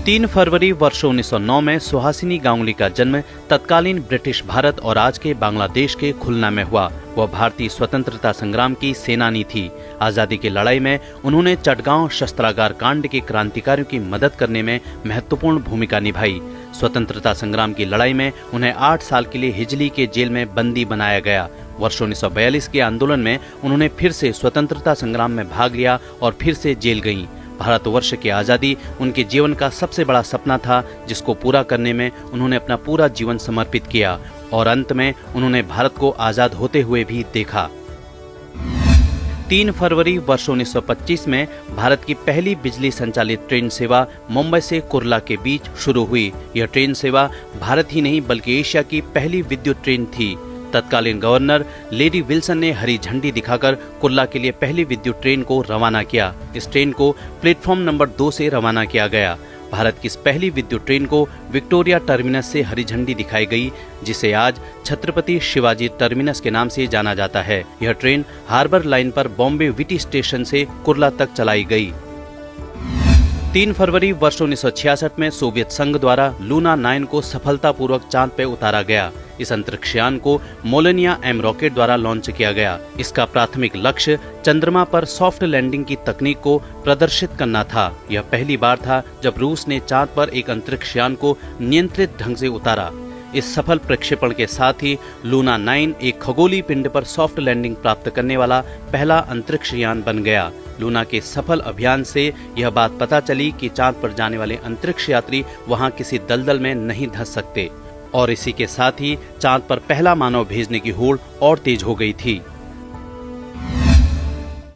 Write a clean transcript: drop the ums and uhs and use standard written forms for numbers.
3 फरवरी वर्ष 1909 में सुहासिनी गांगुली का जन्म तत्कालीन ब्रिटिश भारत और आज के बांग्लादेश के खुलना में हुआ। वह भारतीय स्वतंत्रता संग्राम की सेनानी थी। आजादी की लड़ाई में उन्होंने चटगांव शस्त्रागार कांड के क्रांतिकारियों की मदद करने में महत्वपूर्ण भूमिका निभाई। स्वतंत्रता संग्राम की लड़ाई में उन्हें 8 साल के लिए हिजली के जेल में बंदी बनाया गया। वर्ष 1942 के आंदोलन में उन्होंने फिर से स्वतंत्रता संग्राम में भाग लिया और फिर से जेल गईं। भारतवर्ष की आजादी उनके जीवन का सबसे बड़ा सपना था, जिसको पूरा करने में उन्होंने अपना पूरा जीवन समर्पित किया और अंत में उन्होंने भारत को आजाद होते हुए भी देखा। 3 फरवरी वर्ष 1925 में भारत की पहली बिजली संचालित ट्रेन सेवा मुंबई से कुर्ला के बीच शुरू हुई। यह ट्रेन सेवा भारत ही नहीं बल्कि एशिया की पहली विद्युत ट्रेन थी। तत्कालीन गवर्नर लेडी विल्सन ने हरी झंडी दिखाकर कुर्ला के लिए पहली विद्युत ट्रेन को रवाना किया। इस ट्रेन को प्लेटफॉर्म नंबर 2 से रवाना किया गया। भारत की इस पहली विद्युत ट्रेन को विक्टोरिया टर्मिनस से हरी झंडी दिखाई गई, जिसे आज छत्रपति शिवाजी टर्मिनस के नाम से जाना जाता है। यह ट्रेन हार्बर लाइन पर बॉम्बे विटी स्टेशन से कुर्ला तक चलाई गई। 3 फरवरी वर्ष 1966 में सोवियत संघ द्वारा लूना 9 को सफलतापूर्वक चांद पर उतारा गया। इस अंतरिक्ष यान को मोलेनिया M रॉकेट द्वारा लॉन्च किया गया। इसका प्राथमिक लक्ष्य चंद्रमा पर सॉफ्ट लैंडिंग की तकनीक को प्रदर्शित करना था। यह पहली बार था जब रूस ने चांद पर एक अंतरिक्ष यान को नियंत्रित ढंग से उतारा। इस सफल प्रक्षेपण के साथ ही लूना 9 एक खगोलीय पिंड पर सॉफ्ट लैंडिंग प्राप्त करने वाला पहला अंतरिक्ष यान बन गया। लूना के सफल अभियान से यह बात पता चली कि चांद पर जाने वाले अंतरिक्ष यात्री वहां किसी दलदल में नहीं धंस सकते और इसी के साथ ही चांद पर पहला मानव भेजने की होड़ और तेज हो गई थी।